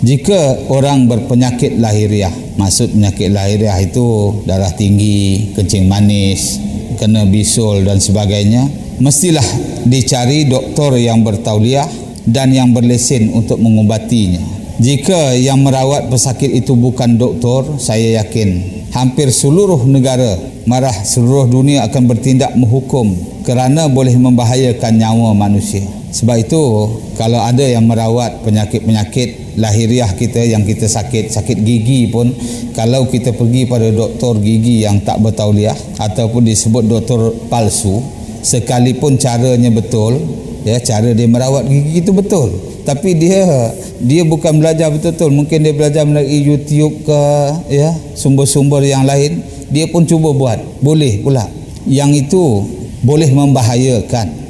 Jika orang berpenyakit lahiriah, maksud penyakit lahiriah itu darah tinggi, kencing manis, kena bisul dan sebagainya, mestilah dicari doktor yang bertauliah dan yang berlesen untuk mengubatinya. Jika yang merawat pesakit itu bukan doktor, saya yakin hampir seluruh negara, marah seluruh dunia akan bertindak menghukum kerana boleh membahayakan nyawa manusia. Sebab itu, kalau ada yang merawat penyakit-penyakit lahiriah kita yang kita sakit gigi pun, kalau kita pergi pada doktor gigi yang tak bertauliah ataupun disebut doktor palsu, sekalipun caranya betul, ya, cara dia merawat gigi itu betul, tapi dia bukan belajar betul-betul. Mungkin dia belajar melalui YouTube ke, ya, sumber-sumber yang lain, dia pun cuba buat, boleh pula. Yang itu boleh membahayakan.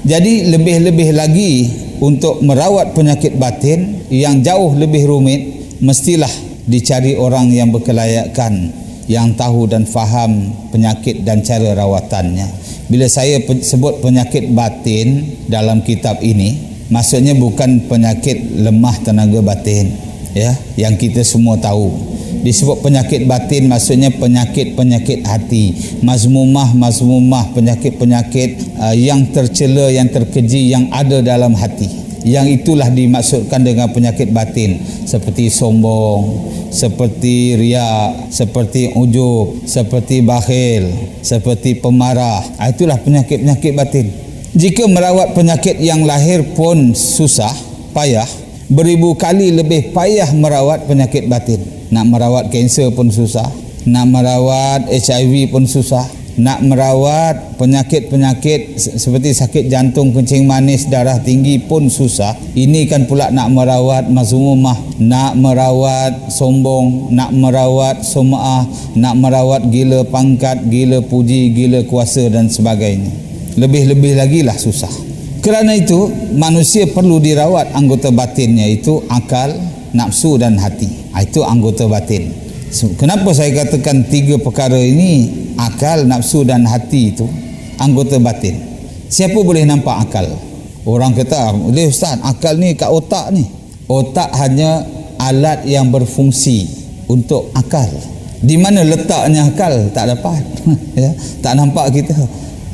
Jadi lebih-lebih lagi untuk merawat penyakit batin yang jauh lebih rumit, mestilah dicari orang yang berkelayakan, yang tahu dan faham penyakit dan cara rawatannya. Bila saya sebut penyakit batin dalam kitab ini, maksudnya bukan penyakit lemah tenaga batin, ya, yang kita semua tahu. Disebut penyakit batin maksudnya penyakit-penyakit hati, mazmumah, penyakit-penyakit yang tercela, yang terkeji, yang ada dalam hati. Yang itulah dimaksudkan dengan penyakit batin, seperti sombong, seperti riak, seperti ujub, seperti bakhil, seperti pemarah. Itulah penyakit-penyakit batin. Jika merawat penyakit yang lahir pun susah, payah, beribu kali lebih payah merawat penyakit batin. Nak merawat kanser pun susah, nak merawat HIV pun susah, nak merawat penyakit-penyakit seperti sakit jantung, kencing manis, darah tinggi pun susah. Ini kan pula nak merawat mazmumah, nak merawat sombong, nak merawat sum'ah, nak merawat gila pangkat, gila puji, gila kuasa dan sebagainya. Lebih-lebih lagi lah susah. Kerana itu manusia perlu dirawat anggota batinnya, itu akal, nafsu dan hati. Itu anggota batin. Kenapa saya katakan tiga perkara ini, akal, nafsu dan hati, itu anggota batin. Siapa boleh nampak akal? Orang kata, "Boleh Ustaz, akal ni kat otak ni." Otak hanya alat yang berfungsi untuk akal. Di mana letaknya akal? Tak dapat. Ya, tak nampak kita.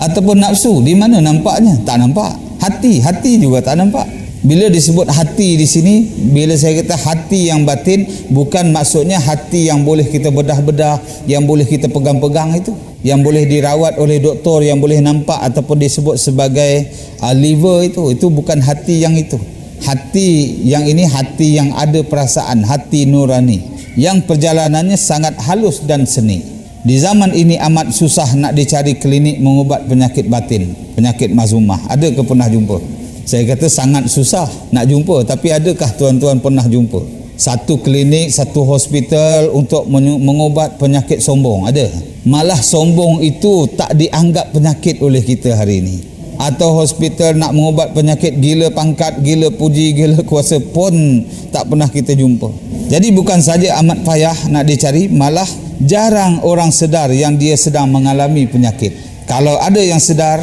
Ataupun nafsu, di mana nampaknya? Tak nampak. Hati juga tak nampak. Bila disebut hati di sini, bila saya kata hati yang batin, bukan maksudnya hati yang boleh kita bedah-bedah, yang boleh kita pegang-pegang itu, yang boleh dirawat oleh doktor, yang boleh nampak ataupun disebut sebagai liver itu bukan hati yang itu. Hati yang ini hati yang ada perasaan, hati nurani, yang perjalanannya sangat halus dan seni. Di zaman ini amat susah nak dicari klinik mengubat penyakit batin, penyakit mazmumah. Adakah pernah jumpa? Saya kata sangat susah nak jumpa, tapi adakah tuan-tuan pernah jumpa satu klinik, satu hospital untuk mengubat penyakit sombong? Ada. Malah sombong itu tak dianggap penyakit oleh kita hari ini. Atau hospital nak mengubat penyakit gila pangkat, gila puji, gila kuasa pun tak pernah kita jumpa. Jadi bukan saja amat payah nak dicari, malah jarang orang sedar yang dia sedang mengalami penyakit. Kalau ada yang sedar,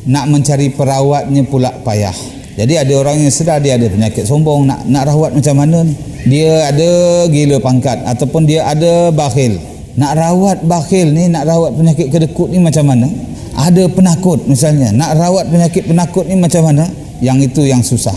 nak mencari perawatnya pula payah. Jadi ada orang yang sedar dia ada penyakit sombong, nak rawat macam mana ni? Dia ada gila pangkat ataupun dia ada bakhil. Nak rawat bakhil ni, nak rawat penyakit kedekut ni macam mana? Ada penakut misalnya, nak rawat penyakit penakut ni macam mana? Yang itu yang susah.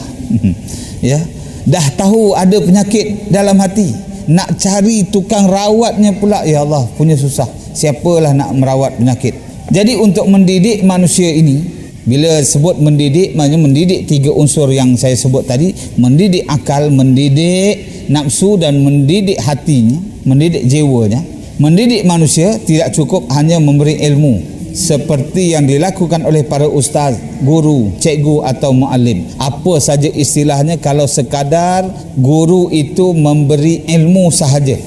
Ya. Dah tahu ada penyakit dalam hati, nak cari tukang rawatnya pula, ya Allah, punya susah. Siapalah nak merawat penyakit? Jadi untuk mendidik manusia ini, bila sebut mendidik, maknanya mendidik tiga unsur yang saya sebut tadi, mendidik akal, mendidik nafsu dan mendidik hatinya, mendidik jiwanya. Mendidik manusia tidak cukup hanya memberi ilmu seperti yang dilakukan oleh para ustaz, guru, cikgu atau muallim. Apa saja istilahnya, kalau sekadar guru itu memberi ilmu sahaja.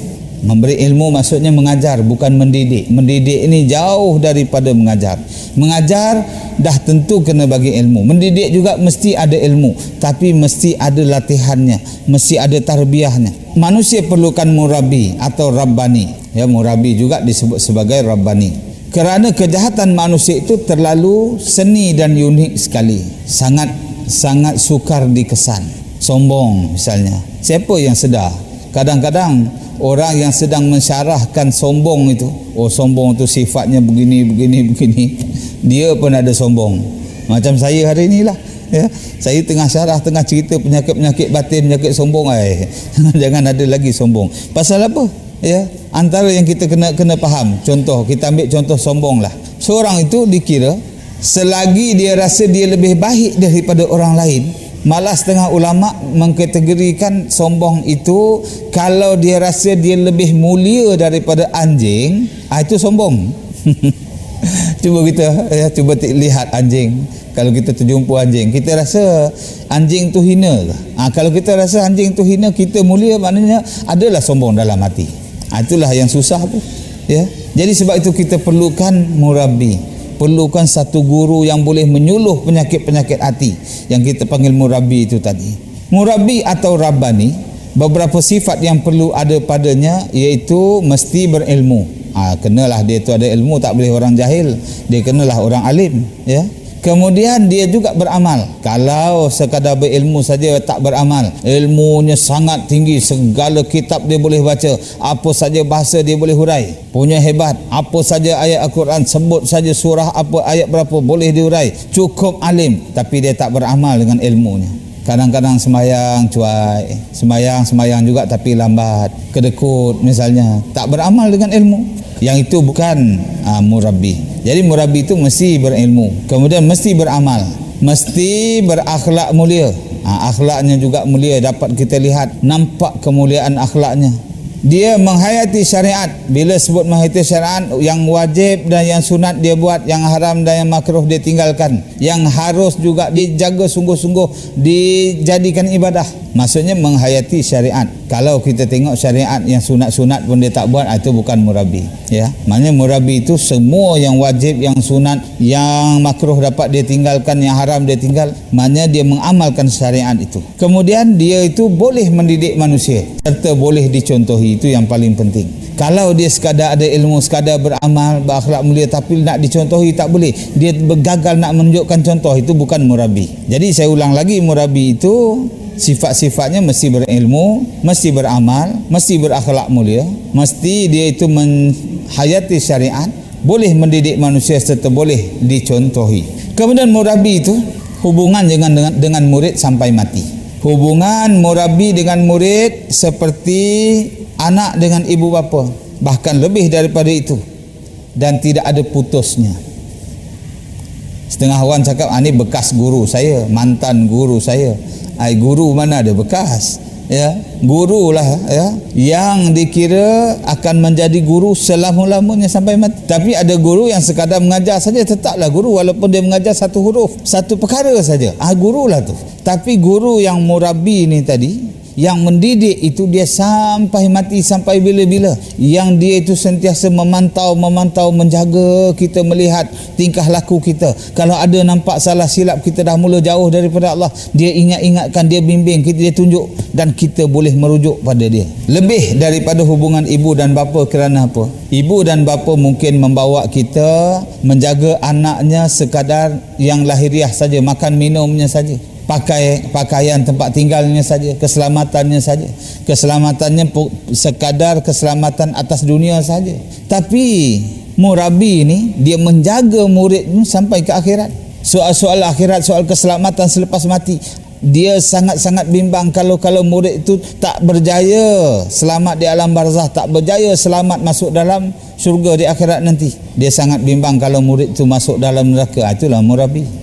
Memberi ilmu maksudnya mengajar, bukan mendidik. Mendidik ini jauh daripada mengajar. Mengajar dah tentu kena bagi ilmu. Mendidik juga mesti ada ilmu, tapi mesti ada latihannya, mesti ada tarbiyahnya. Manusia perlukan murabi atau rabbani. Ya, murabi juga disebut sebagai rabbani. Kerana kejahatan manusia itu terlalu seni dan unik sekali. Sangat sukar dikesan. sombong misalnya. Siapa yang sedar? Kadang-kadang orang yang sedang mensyarahkan sombong itu, oh sombong itu sifatnya begini, dia pun ada sombong. Macam saya hari inilah, ya. Saya tengah syarah, tengah cerita penyakit-penyakit batin, penyakit sombong. Jangan ada lagi sombong. Pasal apa? Ya, antara yang kita kena faham. Contoh, kita ambil contoh sombong lah. Seorang itu dikira selagi dia rasa dia lebih baik daripada orang lain, malah setengah ulama mengkategorikan sombong itu kalau dia rasa dia lebih mulia daripada anjing, itu sombong. Cuba lihat anjing. Kalau kita terjumpa anjing, kita rasa anjing tu hina ke? Kalau kita rasa anjing tu hina, kita mulia, maknanya adalah sombong dalam hati. Itulah yang susah tu, ya. Jadi sebab itu kita perlukan murabbi, perlukan satu guru yang boleh menyuluh penyakit-penyakit hati yang kita panggil murabbi itu tadi. Murabbi atau rabbani, beberapa sifat yang perlu ada padanya, iaitu mesti berilmu. Kenalah dia tu ada ilmu, tak boleh orang jahil. Dia kenalah orang alim, ya. Kemudian dia juga beramal. Kalau sekadar berilmu saja tak beramal, ilmunya sangat tinggi, segala kitab dia boleh baca, apa saja bahasa dia boleh hurai, punya hebat, apa saja ayat Al-Quran, sebut saja surah apa, ayat berapa boleh dihurai, cukup alim, tapi dia tak beramal dengan ilmunya. Kadang-kadang semayang cuai, semayang juga tapi lambat, kedekut misalnya, tak beramal dengan ilmu. Yang itu bukan murabbi. Jadi murabbi itu mesti berilmu, kemudian mesti beramal, mesti berakhlak mulia. Akhlaknya juga mulia, dapat kita lihat, nampak kemuliaan akhlaknya. Dia menghayati syariat. Bila sebut menghayati syariat, yang wajib dan yang sunat dia buat, yang haram dan yang makruh dia tinggalkan, yang harus juga dijaga sungguh-sungguh, dijadikan ibadah. Maksudnya menghayati syariat. Kalau kita tengok syariat yang sunat-sunat pun dia tak buat, itu bukan murabbi, ya. Maknanya murabbi itu semua yang wajib, yang sunat, yang makruh dapat dia tinggalkan, yang haram dia tinggal. Maknanya dia mengamalkan syariat itu. Kemudian dia itu boleh mendidik manusia serta boleh dicontohi. Itu yang paling penting. Kalau dia sekadar ada ilmu, sekadar beramal, berakhlak mulia, tapi nak dicontohi tak boleh, dia bergagal nak menunjukkan contoh, itu bukan murabbi. Jadi saya ulang lagi, murabbi itu sifat-sifatnya mesti berilmu, mesti beramal, mesti berakhlak mulia, mesti dia itu menghayati syariat, boleh mendidik manusia serta boleh dicontohi. Kemudian murabbi itu hubungan dengan murid sampai mati. Hubungan murabbi dengan murid seperti anak dengan ibu bapa, bahkan lebih daripada itu, dan tidak ada putusnya. Setengah orang cakap, ini bekas guru saya, mantan guru saya. Guru mana ada bekas, ya. Guru lah, ya, yang dikira akan menjadi guru selama-lamanya sampai mati. Tapi ada guru yang sekadar mengajar saja, tetaplah guru walaupun dia mengajar satu huruf, satu perkara saja. Guru lah tu. Tapi guru yang murabbi ni tadi, yang mendidik itu, dia sampai mati, sampai bila-bila. Yang dia itu sentiasa memantau, menjaga kita, melihat tingkah laku kita. Kalau ada nampak salah silap, kita dah mula jauh daripada Allah, dia ingatkan, dia bimbing kita, dia tunjuk, dan kita boleh merujuk pada dia. Lebih daripada hubungan ibu dan bapa. Kerana apa? Ibu dan bapa mungkin membawa kita, menjaga anaknya sekadar yang lahiriah saja, makan minumnya saja, pakaian tempat tinggalnya saja, keselamatannya saja. Keselamatannya sekadar keselamatan atas dunia saja. Tapi murabbi ini, dia menjaga muridnya sampai ke akhirat. Soal-soal akhirat, soal keselamatan selepas mati, dia sangat-sangat bimbang. Kalau murid itu tak berjaya selamat di alam barzah, tak berjaya selamat masuk dalam syurga di akhirat nanti, dia sangat bimbang kalau murid itu masuk dalam neraka. Itulah murabbi.